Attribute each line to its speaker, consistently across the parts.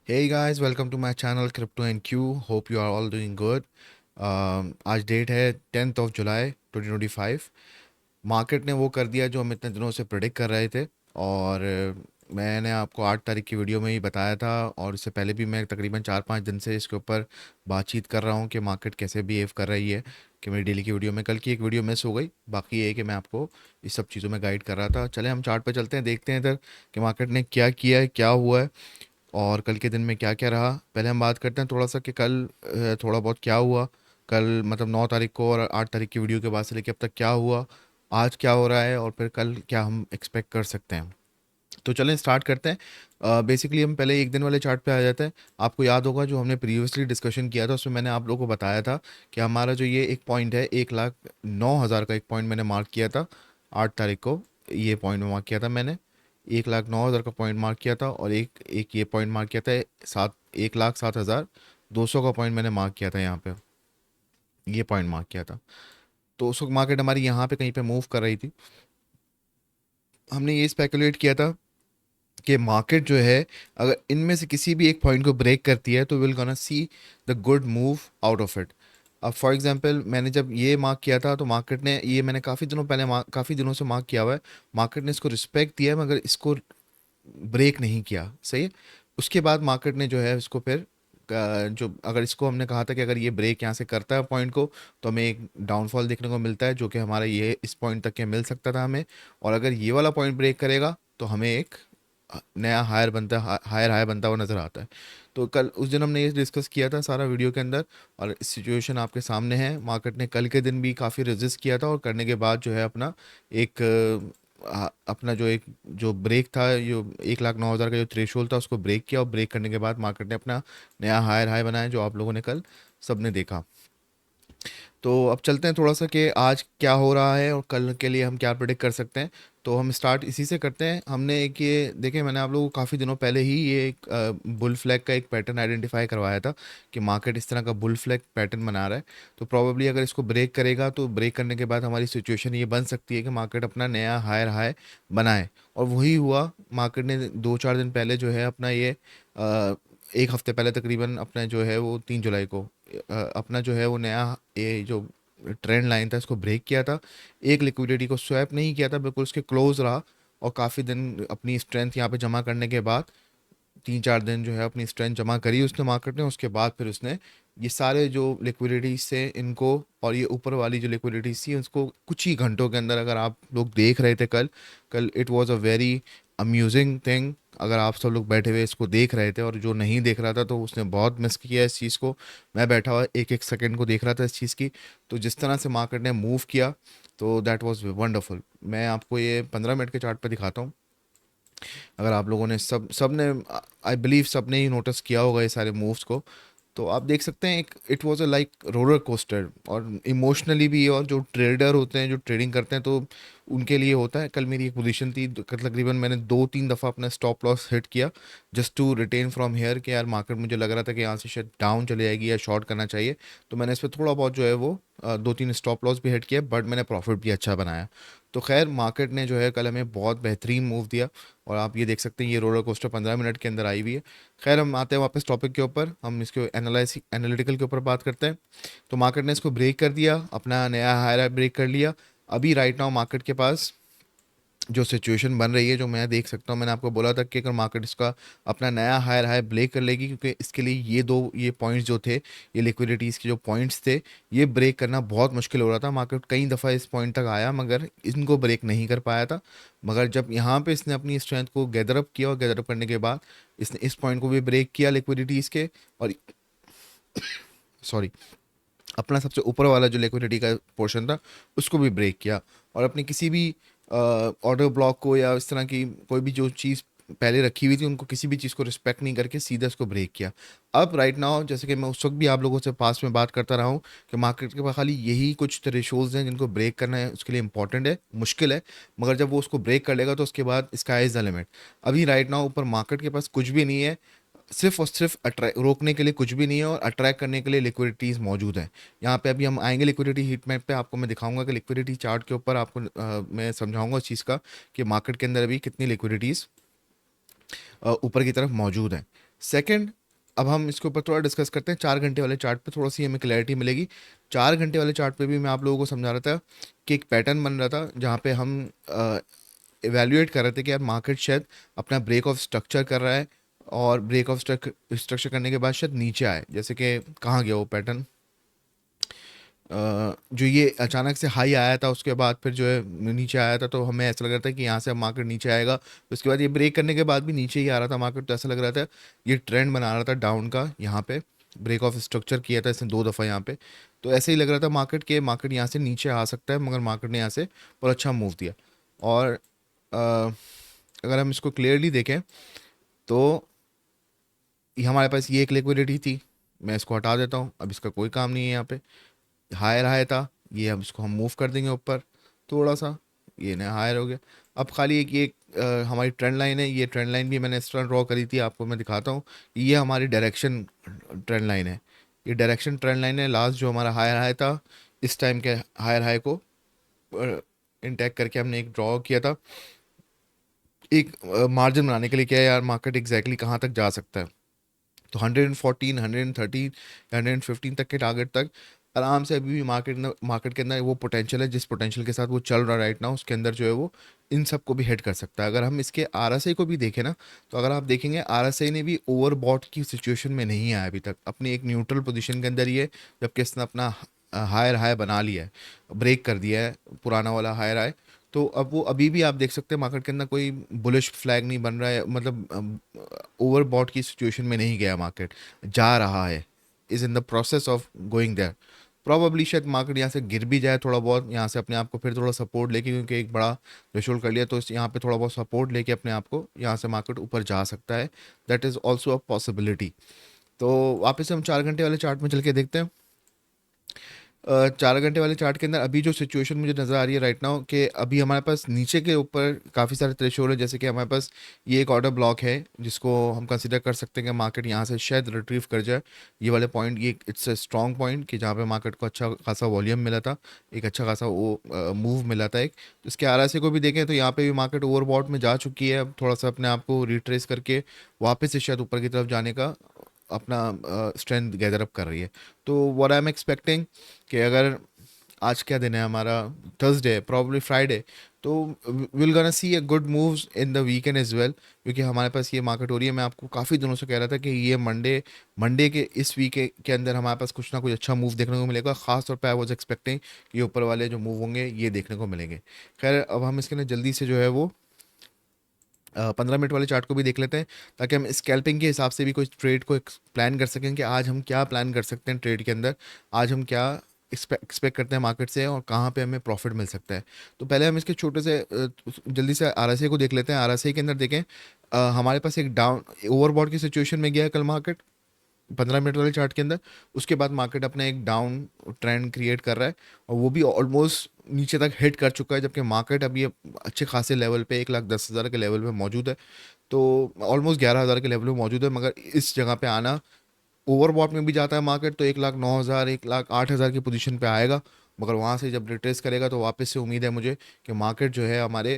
Speaker 1: Hey guys, welcome to my channel Crypto and Q. Hope you are all doing good. आज date है 10th of July 2025। Market ने वो कर दिया जो हम इतने दिनों से प्रेडिक्ट कर रहे थे। और मैंने आपको 8 तारीख की वीडियो में ही बताया था, और इससे पहले भी मैं तकरीबन 4-5 दिन से इसके ऊपर बातचीत कर रहा हूँ कि मार्केट कैसे बिहेव कर रही है। कि मेरी डेली की वीडियो में कल की एक वीडियो मिस हो गई, बाकी ये है कि मैं आपको इस सब चीज़ों में गाइड कर रहा था। चले हम चार्ट पे चलते हैं, देखते हैं इधर कि मार्केट ने क्या किया है, क्या हुआ है और कल के दिन में क्या क्या रहा। पहले हम बात करते हैं थोड़ा सा कि कल थोड़ा बहुत क्या हुआ। कल मतलब 9 तारीख को और 8 तारीख की वीडियो के बाद से लेकर अब तक क्या हुआ, आज क्या हो रहा है और फिर कल क्या हम एक्सपेक्ट कर सकते हैं। तो चलें स्टार्ट करते हैं। बेसिकली हम पहले एक दिन वाले चार्ट पे आ जाते हैं। आपको याद होगा जो हमने प्रीवियसली डिस्कशन किया था, उसमें मैंने आप लोगों को बताया था कि हमारा जो ये एक पॉइंट है 1,09,000 का, एक पॉइंट मैंने मार्क किया था 8 तारीख को। ये पॉइंट मार्क किया था मैंने, 1,09,000 का पॉइंट मार्क किया था। और एक एक ये पॉइंट मार्क किया था 1,07,200 का पॉइंट मैंने मार्क किया था यहाँ पे। ये पॉइंट मार्क किया था। तो उस वक्त मार्केट हमारी यहाँ पे कहीं पे मूव कर रही थी। हमने ये स्पेकुलेट किया था कि मार्केट जो है, अगर इनमें से किसी भी एक पॉइंट को ब्रेक करती है तो will gonna see the good move out of it. अब फॉर एग्जांपल मैंने जब ये मार्क किया था तो मार्केट ने, ये मैंने काफ़ी दिनों पहले काफ़ी दिनों से मार्क किया हुआ है, मार्केट ने इसको रिस्पेक्ट दिया है मगर इसको ब्रेक नहीं किया, सही है। उसके बाद मार्केट ने जो है इसको फिर जो, अगर इसको हमने कहा था कि अगर ये ब्रेक यहाँ से करता है पॉइंट को तो हमें एक डाउनफॉल देखने को मिलता है, जो कि हमारा ये इस पॉइंट तक के मिल सकता था हमें। और अगर ये वाला पॉइंट ब्रेक करेगा तो हमें एक नया हायर हाई बनता हुआ नज़र आता है। तो कल उस दिन हमने ये डिस्कस किया था सारा वीडियो के अंदर, और सिचुएशन आपके सामने है। मार्केट ने कल के दिन भी काफ़ी रेजिस्ट किया था और करने के बाद जो है अपना एक अपना जो एक जो ब्रेक था, जो 1,09,000 का जो थ्रेशोल्ड था उसको ब्रेक किया, और ब्रेक करने के बाद मार्केट ने अपना नया हायर हाई बनाया, जो आप लोगों ने कल सबने देखा। तो अब चलते हैं थोड़ा सा कि आज क्या हो रहा है और कल के लिए हम क्या प्रेडिक्ट कर सकते हैं। तो हम स्टार्ट इसी से करते हैं। हमने एक ये देखें, मैंने आप लोगों को काफ़ी दिनों पहले ही ये एक बुल फ्लैग का एक पैटर्न आइडेंटिफाई करवाया था कि मार्केट इस तरह का बुल फ्लैग पैटर्न बना रहा है। तो प्रॉबेबली अगर इसको ब्रेक करेगा तो ब्रेक करने के बाद हमारी सिचुएशन ये बन सकती है कि मार्केट अपना नया हायर हाई बनाए। और वही हुआ। मार्केट ने 2-4 दिन पहले जो है अपना ये एक हफ्ते पहले तकरीबन अपना जो है वो 3 जुलाई को अपना जो है वो नया ये जो ट्रेंड लाइन था इसको ब्रेक किया था। एक लिक्विडिटी को स्वैप नहीं किया था, बिल्कुल उसके क्लोज रहा। और काफ़ी दिन अपनी स्ट्रेंथ यहाँ पे जमा करने के बाद, 3-4 दिन जो है अपनी स्ट्रेंथ जमा करी उसने मार्केट ने। उसके बाद फिर उसने ये सारे जो लिक्विडिटीज से इनको, और ये ऊपर वाली जो लिक्विडिटीज थी उसको कुछ ही घंटों के अंदर, अगर आप लोग देख रहे थे कल, it was a very amusing thing. अगर आप सब लोग बैठे हुए इसको देख रहे थे, और जो नहीं देख रहा था तो उसने बहुत मिस किया इस चीज़ को। मैं बैठा हुआ एक एक सेकंड को देख रहा था इस चीज़ की। तो जिस तरह से मार्केट ने मूव किया, तो दैट वाज वंडरफुल। मैं आपको ये 15 मिनट के चार्ट पे दिखाता हूँ। अगर आप लोगों ने सब सब ने, आई बिलीव सब ने ही नोटिस किया होगा ये सारे मूव्स को। तो आप देख सकते हैं एक it was a like roller coaster, और इमोशनली भी। और जो ट्रेडर होते हैं, जो ट्रेडिंग करते हैं, तो उनके लिए होता है। कल मेरी एक पोजीशन थी, तकरीबन मैंने 2-3 दफ़ा अपना स्टॉप लॉस हिट किया just to retain from here, कि यार मार्केट मुझे लग रहा था कि यहाँ से शायद डाउन चले जाएगी या शॉर्ट करना चाहिए। तो मैंने इस पर थोड़ा बहुत जो है वो 2-3 स्टॉप लॉस भी हिट किया, बट मैंने प्रॉफिट भी अच्छा बनाया। तो खैर मार्केट ने जो है कल हमें बहुत बेहतरीन मूव दिया। और आप ये देख सकते हैं ये रोलर कोस्टर 15 मिनट के अंदर आई हुई है। खैर हम आते हैं वापस टॉपिक के ऊपर, हम इसके एनालिटिकल के ऊपर बात करते हैं। तो मार्केट ने इसको ब्रेक कर दिया, अपना नया हायर ब्रेक कर लिया। अभी राइट नाउ मार्केट के पास जो सिचुएशन बन रही है, जो मैं देख सकता हूँ, मैंने आपको बोला था कि अगर मार्केट इसका अपना नया हायर हाई ब्रेक कर लेगी, क्योंकि इसके लिए ये पॉइंट्स जो थे, ये लिक्विडिटीज़ के जो पॉइंट्स थे, ये ब्रेक करना बहुत मुश्किल हो रहा था। मार्केट कई दफ़ा इस पॉइंट तक आया मगर इनको ब्रेक नहीं कर पाया था। मगर जब यहाँ पे इसने अपनी स्ट्रेंथ को गैदर अप किया, और गैदर अप करने के बाद इसने इस पॉइंट को भी ब्रेक किया लिक्विडिटीज़ के, और सॉरी, अपना सबसे ऊपर वाला जो लिक्विडिटी का पोर्शन था उसको भी ब्रेक किया। और अपनी किसी भी ऑर्डर ब्लॉक को या इस तरह की कोई भी जो चीज़ पहले रखी हुई थी, उनको किसी भी चीज़ को रिस्पेक्ट नहीं करके सीधा उसको ब्रेक किया। अब राइट नाउ, जैसे कि मैं उस वक्त भी आप लोगों से पास में बात करता रहा हूँ कि मार्केट के पास खाली यही कुछ थ्रेशोल्ड्स हैं जिनको ब्रेक करना है, उसके लिए इंपॉर्टेंट है, मुश्किल है। मगर जब वो उसको ब्रेक कर लेगा तो उसके बाद स्काई इज़ द लिमिट। अभी राइट नाउ ऊपर मार्केट के पास कुछ भी नहीं है, सिर्फ और सिर्फ अट्रैक्ट रोकने के लिए कुछ भी नहीं है, और अट्रैक्ट करने के लिए लिक्विडिटीज़ मौजूद हैं। यहाँ पे अभी हम आएंगे लिक्विडिटी हीट मैप पे, आपको मैं दिखाऊंगा कि लिक्विडिटी चार्ट के ऊपर आपको मैं समझाऊंगा इस चीज़ का कि मार्केट के अंदर अभी कितनी लिक्विडिटीज़ ऊपर की तरफ मौजूद हैं। सेकंड, अब हम इसके ऊपर थोड़ा डिस्कस करते हैं 4 घंटे वाले चार्ट पे, थोड़ा सी हमें क्लैरिटी मिलेगी। 4 घंटे वाले चार्ट पे भी मैं आप लोगों को समझा रहा था कि एक पैटर्न बन रहा था जहाँ पे हम इवेल्युएट कर रहे थे कि यार मार्केट शायद अपना ब्रेक ऑफ स्ट्रक्चर कर रहा है, और ब्रेक ऑफ स्ट्रक्चर करने के बाद शायद नीचे आए। जैसे कि कहाँ गया वो पैटर्न, जो ये अचानक से हाई आया था उसके बाद फिर जो है नीचे आया था, तो हमें ऐसा लग रहा था कि यहाँ से अब मार्केट नीचे आएगा। उसके बाद ये ब्रेक करने के बाद भी नीचे ही आ रहा था मार्केट, तो ऐसा लग रहा था ये ट्रेंड बना रहा था डाउन का। यहाँ पे ब्रेक ऑफ स्ट्रक्चर किया था इसने 2 दफ़ा यहाँ पे, तो ऐसे ही लग रहा था मार्केट के मार्केट यहाँ से नीचे आ सकता है, मगर मार्केट ने यहाँ से बहुत अच्छा मूव दिया। और अगर हम इसको क्लियरली देखें तो ये हमारे पास ये एक लिक्विडिटी थी, मैं इसको हटा देता हूँ, अब इसका कोई काम नहीं है यहाँ पे। हायर हाई था ये, अब इसको हम मूव कर देंगे ऊपर थोड़ा सा, ये नया हायर हो गया। अब खाली एक ये हमारी ट्रेंड लाइन है, ये ट्रेंड लाइन भी मैंने इस तरह ड्रॉ करी थी, आपको मैं दिखाता हूँ। ये हमारी डायरेक्शन ट्रेंड लाइन है, ये डायरेक्शन ट्रेंड लाइन है। लास्ट जो हमारा हायर हाई था, इस टाइम के हायर हाई को इंटैक्ट करके हमने एक ड्रॉ किया था, एक मार्जिन बनाने के लिए क्या है यार मार्केट एग्जैक्टली कहाँ तक जा सकता है। तो 114, 113, 115 तक के टारगेट तक आराम से अभी भी मार्केट के अंदर वो पोटेंशियल है, जिस पोटेंशियल के साथ वो चल रहा है राइट नाउ, उसके अंदर जो है वो इन सब को भी हिट कर सकता है। अगर हम इसके आरएसआई को भी देखें ना, तो अगर आप देखेंगे आरएसआई ने भी ओवरबॉट की सिचुएशन में नहीं आया अभी तक, अपनी एक न्यूट्रल पोजीशन के अंदर ही है, जबकि इसने अपना हायर हाई बना लिया है, ब्रेक कर दिया है पुराना वाला हायर हाई। तो अब वो अभी भी आप देख सकते हैं मार्केट के अंदर कोई बुलिश फ्लैग नहीं बन रहा है, मतलब ओवरबॉट की सिचुएशन में नहीं गया मार्केट, जा रहा है, is in the process of going there. Probably शायद मार्केट यहाँ से गिर भी जाए थोड़ा बहुत, यहाँ से अपने आप को फिर थोड़ा सपोर्ट लेके, क्योंकि एक बड़ा थ्रेशोल्ड कर लिया, तो यहाँ पे थोड़ा बहुत सपोर्ट लेके अपने आप को यहाँ से मार्केट ऊपर जा सकता है। That is also a possibility. तो वापस से हम 4 घंटे वाले चार्ट में चल के देखते हैं। 4 घंटे वाले चार्ट के अंदर अभी जो सिचुएशन मुझे नज़र आ रही है राइट नाउ, कि अभी हमारे पास नीचे के ऊपर काफ़ी सारे थ्रेशोल्ड है। जैसे कि हमारे पास ये एक ऑर्डर ब्लॉक है जिसको हम कंसीडर कर सकते हैं कि मार्केट यहाँ से शायद रिट्रीव कर जाए। ये वाले पॉइंट, ये इट्स अ स्ट्रॉन्ग पॉइंट कि जहाँ पे मार्केट को अच्छा खासा वॉल्यूम मिला था, एक अच्छा खासा वो मूव मिला था एक। तो इसके आरएसआई को भी देखें तो यहाँ पे भी मार्केट ओवरबॉट में जा चुकी है, अब थोड़ा सा अपने आप को रिट्रेस करके वापस से शायद ऊपर की तरफ जाने का अपना स्ट्रेंथ गैदर अप कर रही है। तो व्हाट आई एम एक्सपेक्टिंग कि अगर आज क्या दिन है हमारा, थर्सडे, प्रॉब्ली फ्राइडे, तो will gonna see a good moves in the weekend as well, क्योंकि हमारे पास ये मार्केट हो रही है। मैं आपको काफ़ी दिनों से कह रहा था कि ये मंडे के इस वीक के अंदर हमारे पास कुछ ना कुछ अच्छा मूव देखने को मिलेगा। खास तौर पे आई वाज एक्सपेक्टिंग कि ऊपर वाले जो मूव होंगे ये देखने को मिलेंगे। खैर अब हम इसके अंदर जल्दी से जो है वो 15 मिनट वाले चार्ट को भी देख लेते हैं, ताकि हम स्कैल्पिंग के हिसाब से भी कोई ट्रेड को प्लान कर सकें कि आज हम क्या प्लान कर सकते हैं ट्रेड के अंदर, आज हम क्या एक्सपेक्ट करते हैं मार्केट से, और कहाँ पे हमें प्रॉफिट मिल सकता है। तो पहले हम इसके छोटे से जल्दी से आरएसआई को देख लेते हैं। आरएसआई के अंदर देखें, हमारे पास एक डाउन ओवरबॉट की सिचुएशन में गया है कल मार्केट 15 मिनट वाले चार्ट के अंदर। उसके बाद मार्केट अपना एक डाउन ट्रेंड क्रिएट कर रहा है, और वो भी ऑलमोस्ट नीचे तक हिट कर चुका है, जबकि मार्केट अभी अच्छे खासे लेवल पे 1,10,000 के लेवल पे मौजूद है, तो ऑलमोस्ट 11,000 के लेवल पे मौजूद है। मगर इस जगह पे आना, ओवरबॉट में भी जाता है मार्केट तो 1,09,000, 1,08,000 की पोजीशन पे आएगा, मगर वहाँ से जब रिट्रेस करेगा तो वापस से उम्मीद है मुझे कि मार्केट जो है हमारे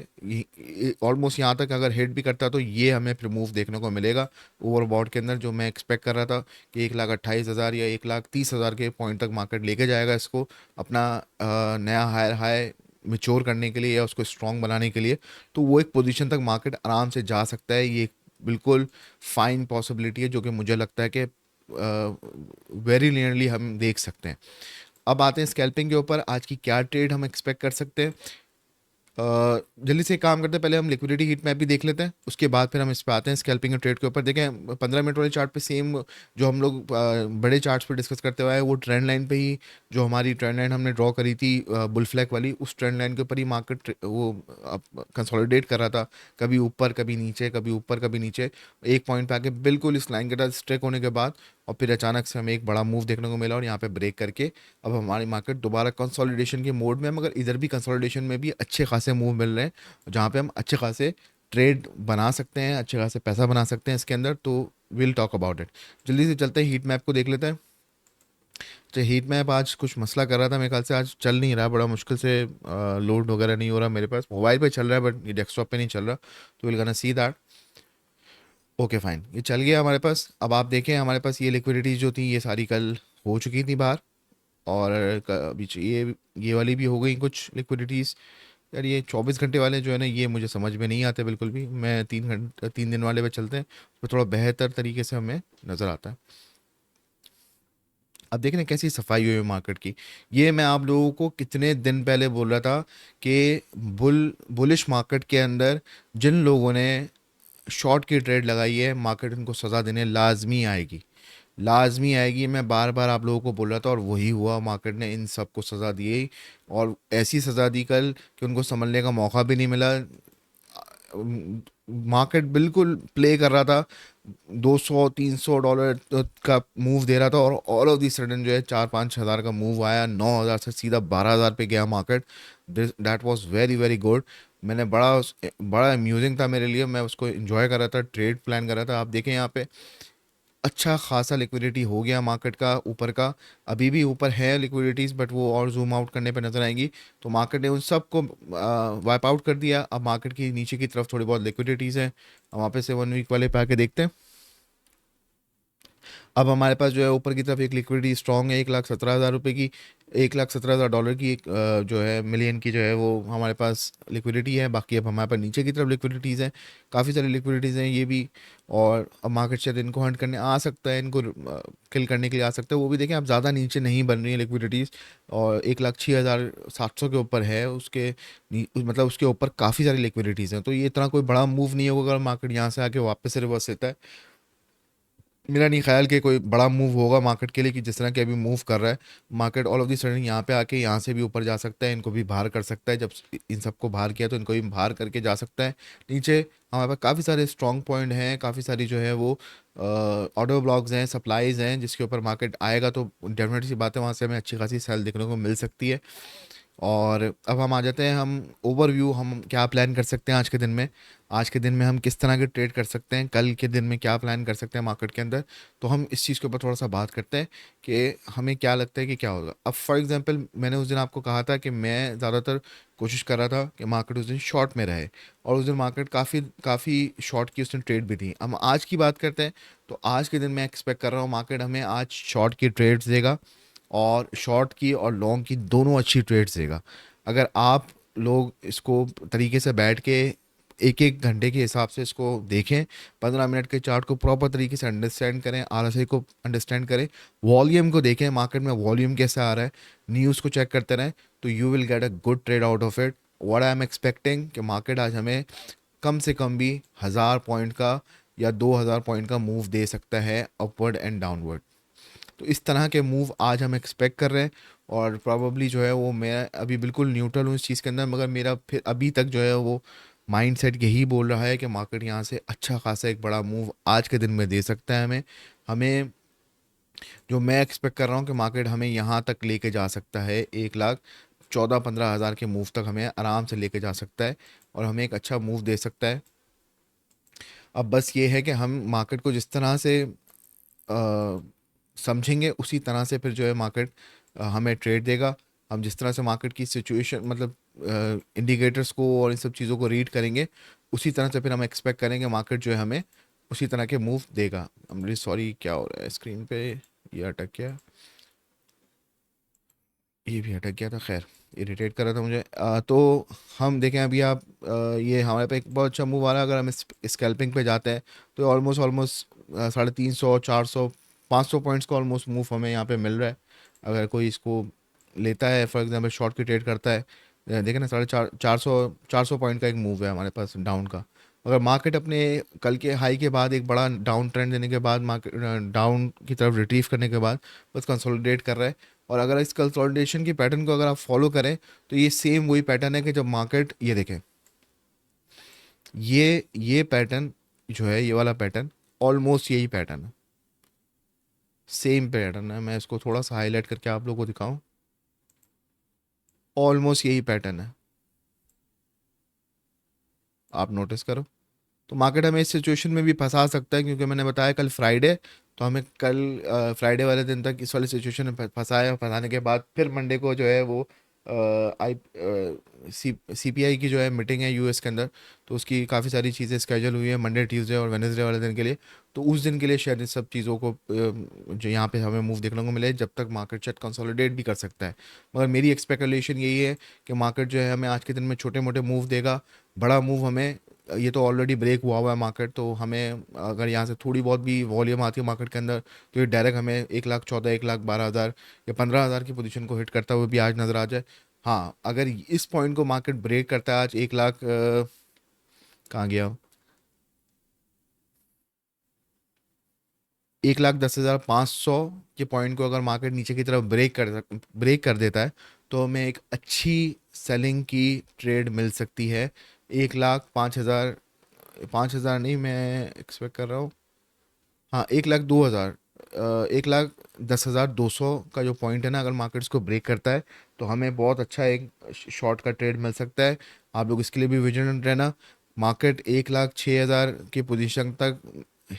Speaker 1: ऑलमोस्ट यहाँ तक अगर हिट भी करता है तो ये हमें फिर मूव देखने को मिलेगा ओवरबॉट के अंदर। जो मैं एक्सपेक्ट कर रहा था कि 1,28,000 या 1,30,000 के पॉइंट तक मार्केट लेके जाएगा इसको, अपना नया हायर हाई मिच्योर करने के लिए या उसको स्ट्रॉन्ग बनाने के लिए, तो वो एक पोजीशन तक मार्केट आराम से जा सकता है। ये बिल्कुल फाइन पॉसिबिलिटी है जो कि मुझे लगता है कि वेरी नियरली हम देख सकते हैं। अब आते हैं स्कैल्पिंग के ऊपर, आज की क्या ट्रेड हम एक्सपेक्ट कर सकते हैं। जल्दी से एक काम करते हैं, पहले हम लिक्विडिटी हीट मैप भी देख लेते हैं, उसके बाद फिर हम इस पे आते हैं स्कैल्पिंग और ट्रेड के ऊपर। देखें 15 मिनट वाले चार्ट पे सेम जो हम लोग बड़े चार्ट्स पे डिस्कस करते हुए आए, वो ट्रेंड लाइन पे ही, जो हमारी ट्रेंड लाइन हमने ड्रॉ करी थी बुल फ्लैग वाली, उस ट्रेंड लाइन के ऊपर ही मार्केट वो कंसोलिडेट कर रहा था, कभी ऊपर कभी नीचे, कभी ऊपर कभी नीचे। एक पॉइंट पे आके बिल्कुल इस लाइन के साथ स्ट्रेक होने के बाद, और फिर अचानक से हमें एक बड़ा मूव देखने को मिला, और यहाँ पे ब्रेक करके अब हमारी मार्केट दोबारा कंसोलिडेशन के मोड में है। मगर इधर भी कंसोलिडेशन में भी अच्छे खासे मूव मिल रहे हैं, जहाँ पे हम अच्छे खासे ट्रेड बना सकते हैं, अच्छे खासे पैसा बना सकते हैं इसके अंदर। तो विल टॉक अबाउट इट। जल्दी से चलते हैं हीट मैप को देख लेते हैं। तो हीट मैप आज कुछ मसला कर रहा था मेरे ख्याल से, आज चल नहीं रहा, बड़ा मुश्किल से लोड वगैरह नहीं हो रहा मेरे पास। मोबाइल पे चल रहा है बट ये डेस्कटॉप पे नहीं चल रहा, तो will gonna see that. Okay fine, ये चल गया हमारे पास। अब आप देखें हमारे पास ये लिक्विडिटीज जो थी ये सारी कल हो चुकी थी बाहर, और अभी ये वाली भी हो गई कुछ लिक्विडिटीज़। यार ये 24 घंटे वाले जो है ना, ये मुझे समझ में नहीं आते बिल्कुल भी। मैं 3 घंटे 3 दिन वाले पे चलते हैं, तो थोड़ा बेहतर तरीके से हमें नज़र आता है। अब देख रहे हैं कैसी सफाई हुई है मार्केट की। ये मैं आप लोगों को कितने दिन पहले बोल रहा था कि बुलिश मार्केट के अंदर जिन लोगों ने शॉर्ट की ट्रेड लगाई है, मार्केट उनको सज़ा देने लाजमी आएगी, लाजमी आएगी। मैं बार बार आप लोगों को बोल रहा था और वही हुआ, मार्केट ने इन सबको सज़ा दी, और ऐसी सज़ा दी कल कि उनको संभलने का मौका भी नहीं मिला। मार्केट बिल्कुल प्ले कर रहा था, 200-300 डॉलर का मूव दे रहा था, और ऑल ऑफ दी सडन जो है 4-5 हज़ार का मूव आया, 9 हज़ार से सीधा 12 हज़ार पे गया market. That was very very good. मैंने बड़ा बड़ा अम्यूजिंग था मेरे लिए, मैं उसको एंजॉय कर रहा था, ट्रेड प्लान कर रहा था। आप देखें यहाँ पे अच्छा खासा लिक्विडिटी हो गया मार्केट का ऊपर का। अभी भी ऊपर है लिक्विडिटीज़, बट वो और जूम आउट करने पे नज़र आएंगी। तो मार्केट ने उन सब को वाइप आउट कर दिया। अब मार्केट की नीचे की तरफ थोड़ी बहुत लिक्विडिटीज़ हैं, हम वहाँ पे से 1 वीक वाले पे आके देखते हैं। अब हमारे पास जो है ऊपर की तरफ एक लिक्विडिटी स्ट्रॉन्ग है, 1,17,000 रुपये की, 1,17,000 डॉलर की एक जो है मिलियन की जो है वो हमारे पास लिक्विडिटी है। बाकी अब हमारे पास नीचे की तरफ लिक्विडिटीज़ हैं, काफ़ी सारी लिक्विडिटीज़ हैं ये भी। और अब मार्केट शायद इनको हंट करने आ सकता है, इनको किल करने के लिए आ सकता है। वो भी देखें, अब ज़्यादा नीचे नहीं बन रही है लिक्विडिटीज़, और 1,06,700 के ऊपर है उसके मतलब उसके ऊपर काफ़ी सारी लिक्विडिटीज़ हैं। तो ये इतना कोई बड़ा मूव नहीं होगा अगर मार्केट यहाँ से आके वापस से रिवर्स लेता है। मेरा नहीं ख्याल कि कोई बड़ा मूव होगा मार्केट के लिए, कि जिस तरह के अभी मूव कर रहा है market, all of the sudden यहाँ पे आके यहाँ से भी ऊपर जा सकता है, इनको भी बाहर कर सकता है। जब इन सबको बाहर किया तो इनको भी बाहर करके जा सकता है नीचे। हमारे पास काफ़ी सारे स्ट्रॉन्ग पॉइंट हैं, काफ़ी सारी जो है वो ऑर्डर ब्लॉक्स हैं, सप्लाईज हैं, जिसके ऊपर मार्केट आएगा तो डेफिनेटली सी बात है वहाँ से हमें अच्छी खासी सेल देखने को मिल सकती है। और अब हम आ जाते हैं, हम ओवरव्यू हम क्या प्लान कर सकते हैं आज के दिन में। आज के दिन में हम किस तरह के ट्रेड कर सकते हैं, कल के दिन में क्या प्लान कर सकते हैं मार्केट के अंदर। तो हम इस चीज़ के ऊपर थोड़ा सा बात करते हैं कि हमें क्या लगता है कि क्या होगा। अब फॉर एग्जांपल मैंने उस दिन आपको कहा था कि मैं ज़्यादातर कोशिश कर रहा था कि मार्केट उस दिन शॉर्ट में रहे, और उस दिन मार्केट काफ़ी काफ़ी शॉर्ट की उस दिन ट्रेड भी थी। हम आज की बात करते हैं, तो आज के दिन मैं एक्सपेक्ट कर रहा हूँ मार्केट हमें आज शॉर्ट की ट्रेड्स देगा, और शॉर्ट की और लॉन्ग की दोनों अच्छी ट्रेड्स देगा। अगर आप लोग इसको तरीके से बैठ के एक एक घंटे के हिसाब से इसको देखें, 15 मिनट के चार्ट को प्रॉपर तरीके से अंडरस्टैंड करें, आरएसआई को अंडरस्टैंड करें, वॉल्यूम को देखें मार्केट में वॉल्यूम कैसा आ रहा है, न्यूज़ को चेक करते रहें, तो you will get a good trade out of it. What I am expecting कि मार्केट आज हमें कम से कम भी 1,000 पॉइंट का या 2,000 पॉइंट का मूव दे सकता है अपवर्ड एंड डाउनवर्ड। तो इस तरह के मूव आज हम एक्सपेक्ट कर रहे हैं। और प्रॉबली जो है वो मैं अभी बिल्कुल न्यूट्रल हूँ इस चीज़ के अंदर, मगर मेरा फिर अभी तक जो है वो माइंडसेट यही बोल रहा है कि मार्केट यहाँ से अच्छा खासा एक बड़ा मूव आज के दिन में दे सकता है हमें। हमें जो मैं एक्सपेक्ट कर रहा हूँ कि मार्केट हमें यहाँ तक लेके जा सकता है, 1,14-15 हज़ार के मूव तक हमें आराम से लेके जा सकता है, और हमें एक अच्छा मूव दे सकता है। अब बस ये है कि हम मार्केट को जिस तरह से समझेंगे उसी तरह से फिर जो है मार्केट हमें ट्रेड देगा। हम जिस तरह से मार्केट की सिचुएशन मतलब इंडिकेटर्स को और इन सब चीज़ों को रीड करेंगे, उसी तरह से फिर हम एक्सपेक्ट करेंगे मार्केट जो है हमें उसी तरह के मूव देगा। आई एम रियली सॉरी, क्या हो रहा है स्क्रीन पे, ये अटक गया, ये भी अटक गया था, खैर इरिटेट कर रहा था मुझे। तो हम देखें अभी आप ये हमारे पे एक बहुत अच्छा मूव आ रहा है। अगर हम स्कैल्पिंग पे जाते हैं तो ऑलमोस्ट ऑलमोस्ट 350, 400, 500 पॉइंट्स का ऑलमोस्ट मूव हमें यहाँ पे मिल रहा है। अगर कोई इसको लेता है, फॉर एग्जांपल शॉर्ट की ट्रेड करता है, देखें ना, 450 पॉइंट का एक मूव है हमारे पास डाउन का। अगर मार्केट अपने कल के हाई के बाद एक बड़ा डाउन ट्रेंड देने के बाद मार्केट डाउन की तरफ रिट्रीव करने के बाद बस कंसोलिडेट कर रहा है, और अगर इस कंसोलिडेशन की पैटर्न को अगर आप फॉलो करें तो ये सेम वही पैटर्न है कि जब मार्केट, ये देखें, ये पैटर्न जो है, ये वाला पैटर्न ऑलमोस्ट यही पैटर्न है, सेम पैटर्न है। मैं इसको थोड़ा सा हाईलाइट करके आप लोगों को दिखाऊं, ऑलमोस्ट यही पैटर्न है, आप नोटिस करो। तो मार्केट हमें इस सिचुएशन में भी फंसा सकता है, क्योंकि मैंने बताया कल फ्राइडे, तो हमें कल फ्राइडे वाले दिन तक इस वाली सिचुएशन में फंसाया, फंसाने के बाद फिर मंडे को जो है वो आई सीपीआई की जो है मीटिंग है यूएस के अंदर, तो उसकी काफ़ी सारी चीज़ें स्केजल हुई है मंडे ट्यूसडे और वेनेसडे वाले दिन के लिए। तो उस दिन के लिए शायद इन सब चीज़ों को जो यहाँ पे हमें मूव देखने को मिले, जब तक मार्केट शायद कंसोलिडेट भी कर सकता है। मगर मेरी एक्सपेक्टेशन यही है कि मार्केट जो है हमें आज के दिन में छोटे मोटे मूव देगा, बड़ा मूव हमें, ये तो ऑलरेडी ब्रेक हुआ है मार्केट, तो हमें अगर यहाँ से थोड़ी बहुत भी वॉल्यूम आती है मार्केट के अंदर, तो ये डायरेक्ट हमें 1,14,000 1,12,000 या 15,000 की पोजीशन को हिट करता हुआ भी आज नज़र आ जाए। हाँ, अगर इस पॉइंट को मार्केट ब्रेक करता है आज 1,00,000 कहाँ गया, 1,10,500 के पॉइंट को अगर मार्केट नीचे की तरफ ब्रेक कर देता है, तो हमें एक अच्छी सेलिंग की ट्रेड मिल सकती है। 1,05,000, 5,000 नहीं, मैं एक्सपेक्ट कर रहा हूँ, हाँ 1,02,000, 1,10,200 का जो पॉइंट है ना, अगर मार्केट इसको ब्रेक करता है तो हमें बहुत अच्छा एक शॉर्ट का ट्रेड मिल सकता है। आप लोग इसके लिए भी विजिलेंट रहना। मार्केट 1,06,000 की पोजीशन तक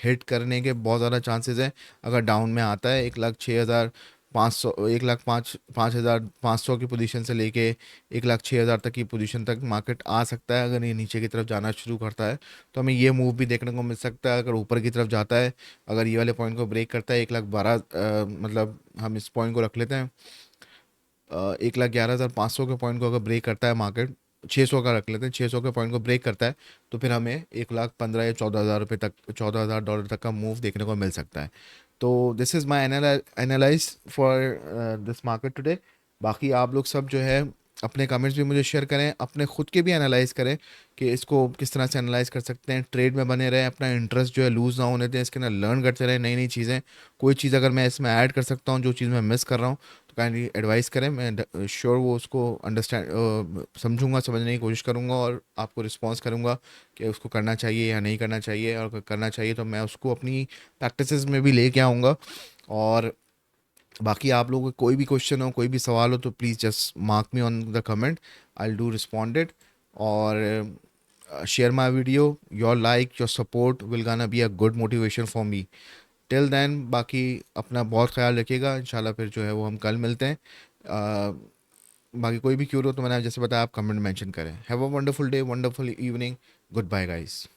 Speaker 1: हिट करने के बहुत ज़्यादा चांसेस हैं। अगर डाउन में आता है 1,06,500, 1,05,500 की पोजीशन से लेके 1,06,000 तक की पोजीशन तक मार्केट आ सकता है। अगर ये नीचे की तरफ जाना शुरू करता है तो हमें ये मूव भी देखने को मिल सकता है। अगर ऊपर की तरफ जाता है, अगर ये वाले पॉइंट को ब्रेक करता है 1,12,000, मतलब हम इस पॉइंट को रख लेते हैं, 1,11,500 के पॉइंट को अगर ब्रेक करता है मार्केट, 600 का रख लेते हैं, 600 के पॉइंट को ब्रेक करता है, तो फिर हमें 1,15,000 या 14,000 रुपये तक, $14,000 तक का मूव देखने को मिल सकता है। तो this is my analyse for this market today. बाकी आप लोग सब जो है अपने कमेंट्स भी मुझे शेयर करें, अपने खुद के भी एनालाइज करें कि इसको किस तरह से एनालाइज कर सकते हैं। ट्रेड में बने रहें, अपना इंटरेस्ट जो है लूज़ ना होने दें, इसके अंदर लर्न करते रहें नई नई चीज़ें। कोई चीज़ अगर मैं इसमें ऐड कर सकता हूँ, जो चीज़ मैं मिस कर रहा हूँ, तो काइंडली एडवाइस करें। मैं श्योर वो उसको अंडरस्टैंड समझूंगा, समझने की कोशिश करूंगा और आपको रिस्पॉन्स करूंगा कि उसको करना चाहिए या नहीं करना चाहिए, और अगर करना चाहिए तो मैं उसको अपनी प्रैक्टिसेस में भी लेके आऊँगा। और बाकी आप लोगों को कोई भी क्वेश्चन हो, कोई भी सवाल हो, तो please just mark me on the comment, I do responded. और share my video, your like your support will gonna be a good motivation for me. Till then, बाकी अपना बहुत ख्याल रखिएगा। इंशाल्लाह फिर जो है वो हम कल मिलते हैं। बाकी कोई भी क्यूर हो तो मैंने जैसे बताया, आप कमेंट मेंशन करें। Have a wonderful day, wonderful evening, good bye guys.